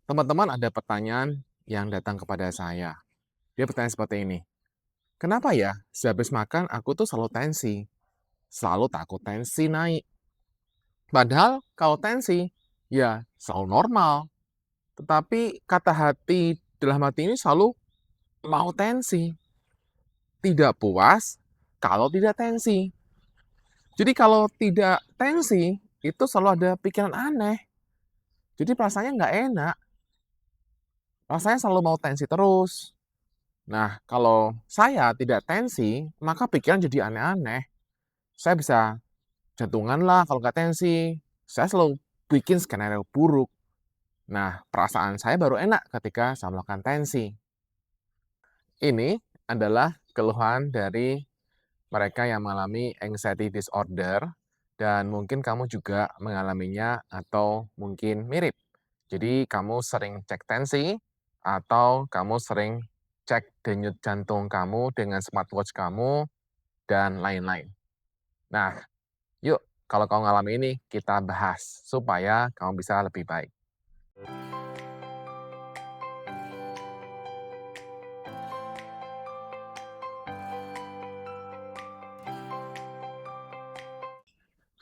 Teman-teman ada pertanyaan yang datang kepada saya. Dia bertanya seperti ini, kenapa ya sehabis makan aku tuh selalu tensi? Selalu takut tensi naik. Padahal kalau tensi, ya selalu normal. Tetapi kata hati dalam hati ini selalu mau tensi. Tidak puas kalau tidak tensi. Jadi kalau tidak tensi, itu selalu ada pikiran aneh. Jadi perasaannya nggak enak. Rasanya selalu mau tensi terus. Nah, kalau saya tidak tensi, maka pikiran jadi aneh-aneh. Saya bisa jantungan lah kalau nggak tensi. Saya selalu bikin skenario buruk. Nah, perasaan saya baru enak ketika saya melakukan tensi. Ini adalah keluhan dari mereka yang mengalami anxiety disorder dan mungkin kamu juga mengalaminya atau mungkin mirip. Jadi kamu sering cek tensi atau kamu sering cek denyut jantung kamu dengan smartwatch kamu dan lain-lain. Nah, yuk kalau kamu ngalami ini kita bahas supaya kamu bisa lebih baik.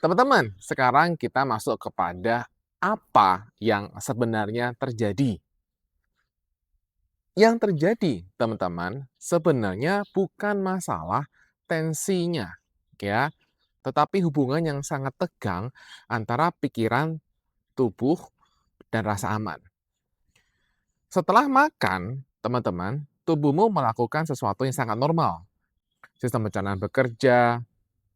Teman-teman, sekarang kita masuk kepada apa yang sebenarnya terjadi. Yang terjadi, teman-teman, sebenarnya bukan masalah tensinya, ya, tetapi hubungan yang sangat tegang antara pikiran, tubuh, dan rasa aman. Setelah makan, teman-teman, tubuhmu melakukan sesuatu yang sangat normal. Sistem pencernaan bekerja,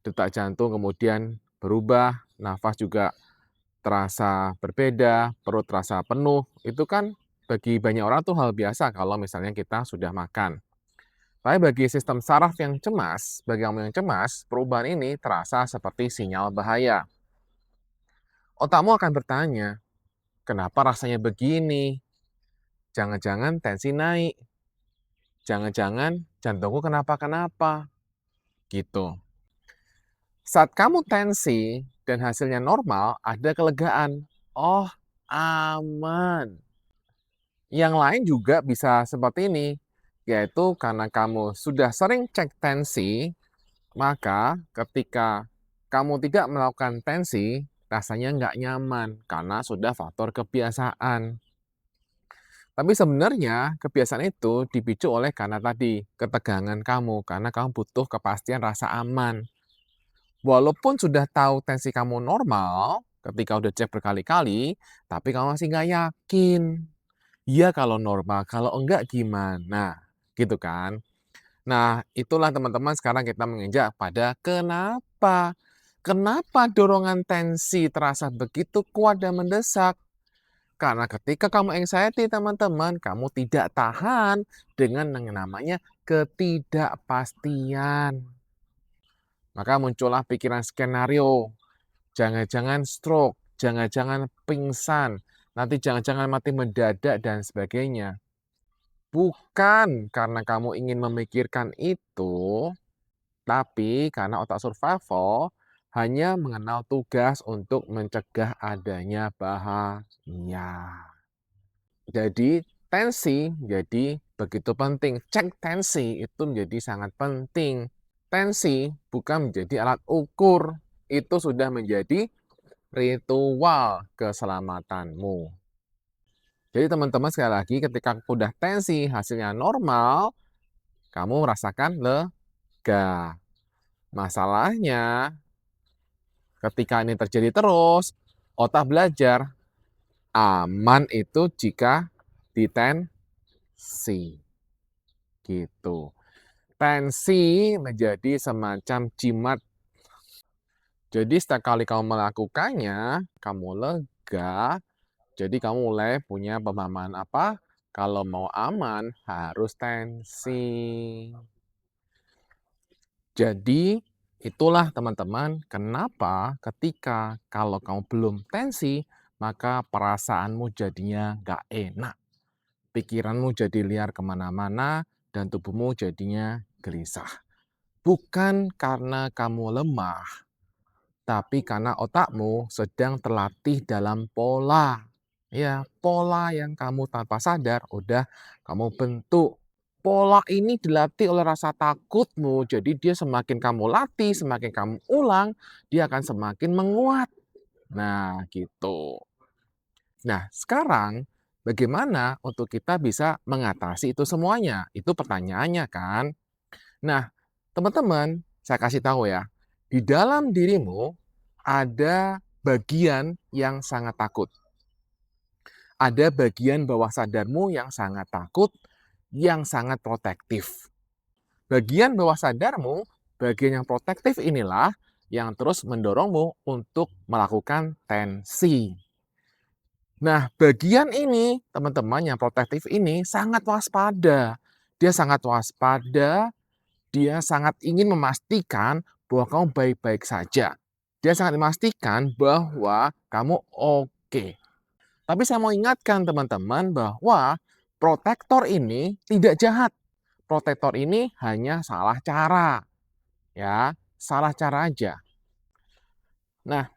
detak jantung kemudian berubah, nafas juga terasa berbeda, perut terasa penuh. Itu kan bagi banyak orang tuh hal biasa kalau misalnya kita sudah makan. Tapi bagi sistem saraf yang cemas, bagi kamu yang cemas, perubahan ini terasa seperti sinyal bahaya. Otakmu akan bertanya, kenapa rasanya begini? Jangan-jangan tensi naik, jangan-jangan jantungku kenapa-kenapa, gitu. Saat kamu tensi dan hasilnya normal, ada kelegaan. Oh, aman. Yang lain juga bisa seperti ini, yaitu karena kamu sudah sering cek tensi, maka ketika kamu tidak melakukan tensi, rasanya nggak nyaman karena sudah faktor kebiasaan. Tapi sebenarnya kebiasaan itu dipicu oleh karena tadi, ketegangan kamu, karena kamu butuh kepastian rasa aman. Walaupun sudah tahu tensi kamu normal, ketika udah cek berkali-kali, tapi kamu masih nggak yakin. Iya kalau normal, kalau enggak gimana? Gitu kan. Nah, itulah teman-teman sekarang kita menginjak pada kenapa. Kenapa dorongan tensi terasa begitu kuat dan mendesak? Karena ketika kamu anxiety, teman-teman, kamu tidak tahan dengan yang namanya ketidakpastian. Maka muncullah pikiran skenario, jangan-jangan stroke, jangan-jangan pingsan, nanti jangan-jangan mati mendadak dan sebagainya. Bukan karena kamu ingin memikirkan itu, tapi karena otak survival hanya mengenal tugas untuk mencegah adanya bahaya. Jadi tensi jadi begitu penting. Cek tensi itu menjadi sangat penting. Tensi bukan menjadi alat ukur, itu sudah menjadi ritual keselamatanmu. Jadi teman-teman sekali lagi ketika udah tensi hasilnya normal, kamu merasakan lega. Masalahnya ketika ini terjadi terus, otak belajar aman itu jika ditensi, gitu. Tensi menjadi semacam jimat. Jadi setiap kali kamu melakukannya, kamu lega, jadi kamu mulai punya pemahaman apa? Kalau mau aman harus tensi. Jadi itulah teman-teman kenapa ketika kalau kamu belum tensi, maka perasaanmu jadinya nggak enak. Pikiranmu jadi liar kemana-mana dan tubuhmu jadinya gelisah. Bukan karena kamu lemah, tapi karena otakmu sedang terlatih dalam pola. Ya, pola yang kamu tanpa sadar udah kamu bentuk. Pola ini dilatih oleh rasa takutmu, jadi dia semakin kamu latih, semakin kamu ulang, dia akan semakin menguat. Nah, gitu. Nah, sekarang bagaimana untuk kita bisa mengatasi itu semuanya? Itu pertanyaannya kan? Nah, teman-teman, saya kasih tahu ya, di dalam dirimu ada bagian yang sangat takut. Ada bagian bawah sadarmu yang sangat takut, yang sangat protektif. Bagian bawah sadarmu, bagian yang protektif inilah yang terus mendorongmu untuk melakukan tensi. Nah, bagian ini, teman-teman yang protektif ini sangat waspada. Dia sangat waspada, dia sangat ingin memastikan bahwa kamu baik-baik saja. Dia sangat memastikan bahwa kamu oke. Tapi saya mau ingatkan teman-teman bahwa protektor ini tidak jahat. Protektor ini hanya salah cara, ya, salah cara aja. Nah,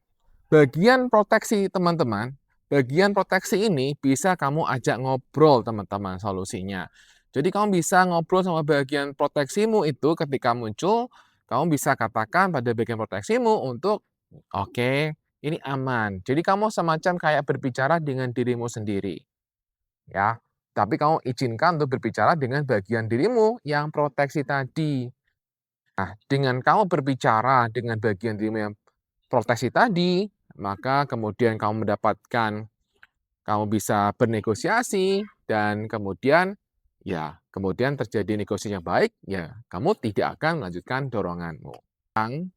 bagian proteksi teman-teman, bagian proteksi ini bisa kamu ajak ngobrol teman-teman solusinya. Jadi kamu bisa ngobrol sama bagian proteksimu itu ketika muncul, kamu bisa katakan pada bagian proteksimu untuk, oke, ini aman. Jadi kamu semacam kayak berbicara dengan dirimu sendiri, ya. Tapi kamu izinkan untuk berbicara dengan bagian dirimu yang proteksi tadi. Nah, dengan kamu berbicara dengan bagian dirimu yang proteksi tadi, maka kemudian kamu bisa bernegosiasi dan kemudian, ya, kemudian terjadi negosiasi yang baik, ya, kamu tidak akan melanjutkan doronganmu. Yang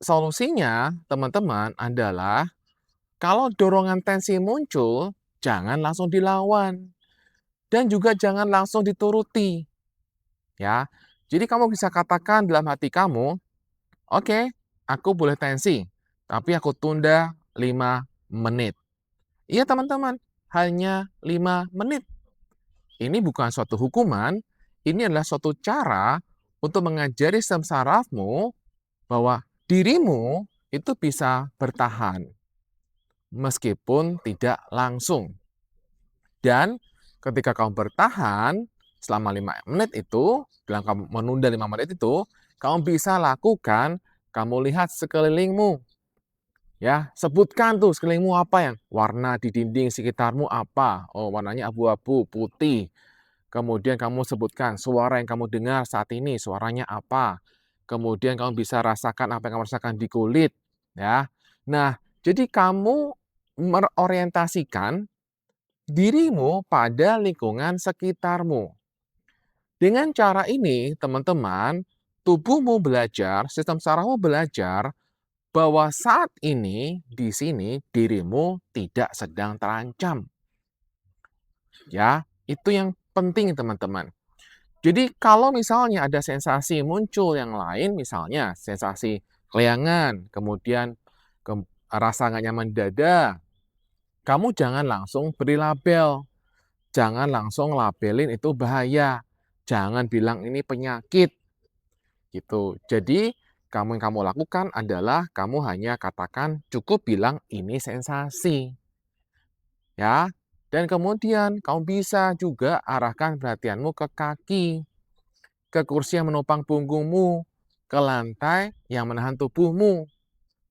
solusinya, teman-teman, adalah kalau dorongan tensi muncul, jangan langsung dilawan dan juga jangan langsung dituruti, ya. Jadi kamu bisa katakan dalam hati kamu, "Oke, aku boleh tensi, tapi aku tunda 5 menit." Iya teman-teman, hanya 5 menit. Ini bukan suatu hukuman, ini adalah suatu cara untuk mengajari sistem sarafmu bahwa dirimu itu bisa bertahan meskipun tidak langsung. Dan ketika kamu bertahan selama 5 menit itu, dalam kamu menunda 5 menit itu, kamu bisa lakukan, kamu lihat sekelilingmu. Ya, sebutkan tuh sekelilingmu apa yang warna di dinding sekitarmu apa? Oh, warnanya abu-abu, putih. Kemudian kamu sebutkan suara yang kamu dengar saat ini, suaranya apa? Kemudian kamu bisa rasakan apa yang kamu rasakan di kulit, ya. Nah, jadi kamu merorientasikan dirimu pada lingkungan sekitarmu. Dengan cara ini, teman-teman, tubuhmu belajar, sistem sarafmu belajar bahwa saat ini, di sini, dirimu tidak sedang terancam. Ya, itu yang penting teman-teman. Jadi kalau misalnya ada sensasi muncul yang lain, misalnya sensasi kelayangan, kemudian rasa nggak nyaman di dada, kamu jangan langsung beri label. Jangan langsung labelin itu bahaya. Jangan bilang ini penyakit, gitu. Jadi yang kamu lakukan adalah kamu hanya katakan cukup bilang ini sensasi, ya. Dan kemudian kamu bisa juga arahkan perhatianmu ke kaki, ke kursi yang menopang punggungmu, ke lantai yang menahan tubuhmu.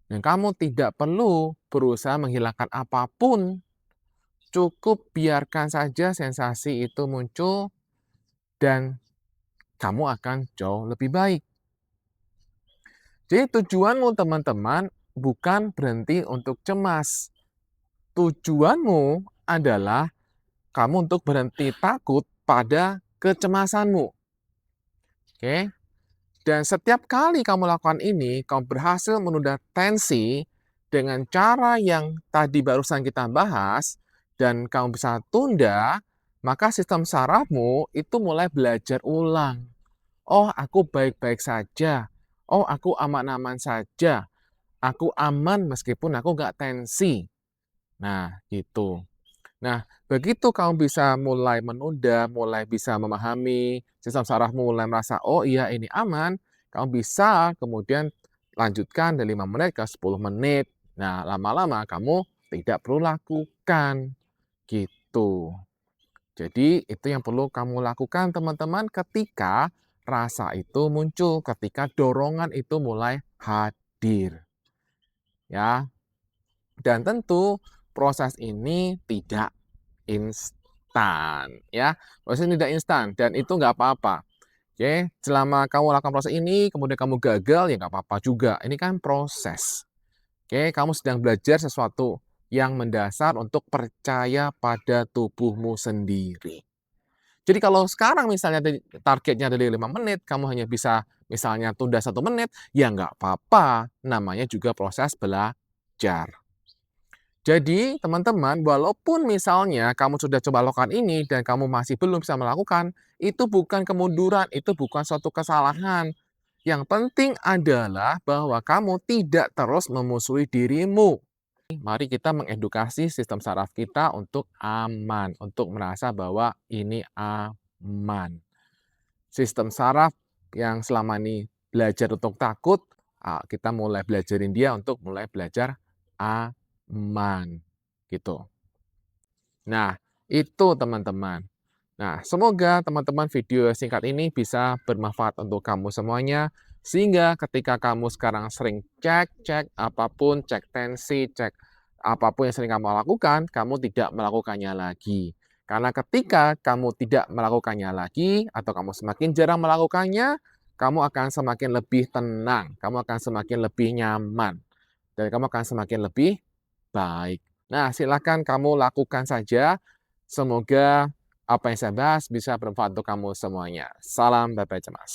Dan kamu tidak perlu berusaha menghilangkan apapun, cukup biarkan saja sensasi itu muncul dan kamu akan jauh lebih baik. Jadi tujuanmu teman-teman bukan berhenti untuk cemas. Tujuanmu adalah kamu untuk berhenti takut pada kecemasanmu. Oke? Dan setiap kali kamu lakukan ini, kamu berhasil menunda tensi dengan cara yang tadi barusan kita bahas, dan kamu bisa tunda, maka sistem sarafmu itu mulai belajar ulang. Oh, aku baik-baik saja. Oh, aku aman-aman saja. Aku aman meskipun aku nggak tensi. Nah, gitu. Nah, begitu kamu bisa mulai menunda, mulai bisa memahami, sistem sarafmu mulai merasa, oh iya ini aman, kamu bisa kemudian lanjutkan dari 5 menit ke 10 menit. Nah, lama-lama kamu tidak perlu lakukan. gitu. Jadi itu yang perlu kamu lakukan teman-teman ketika rasa itu muncul, ketika dorongan itu mulai hadir, ya. Dan tentu proses ini tidak instan, ya. Proses ini tidak instan dan itu nggak apa-apa. Oke, selama kamu lakukan proses ini, kemudian kamu gagal, ya nggak apa-apa juga. Ini kan proses. Oke, kamu sedang belajar sesuatu yang mendasar untuk percaya pada tubuhmu sendiri. Jadi kalau sekarang misalnya targetnya dari 5 menit, kamu hanya bisa misalnya tunda 1 menit, ya nggak apa-apa. Namanya juga proses belajar. Jadi, teman-teman, walaupun misalnya kamu sudah coba lakukan ini dan kamu masih belum bisa melakukan, itu bukan kemunduran, itu bukan suatu kesalahan. Yang penting adalah bahwa kamu tidak terus memusuhi dirimu. Mari kita mengedukasi sistem saraf kita untuk aman, untuk merasa bahwa ini aman. Sistem saraf yang selama ini belajar untuk takut, kita mulai belajarin dia untuk mulai belajar aman, gitu. Nah, itu teman-teman. Nah, semoga teman-teman video singkat ini bisa bermanfaat untuk kamu semuanya, sehingga ketika kamu sekarang sering cek apapun, cek tensi, cek apapun yang sering kamu lakukan, kamu tidak melakukannya lagi. Karena ketika kamu tidak melakukannya lagi, atau kamu semakin jarang melakukannya, kamu akan semakin lebih tenang, kamu akan semakin lebih nyaman, dan kamu akan semakin lebih baik. Nah, silakan kamu lakukan saja. Semoga apa yang saya bahas bisa bermanfaat untuk kamu semuanya. Salam bye-bye cemas.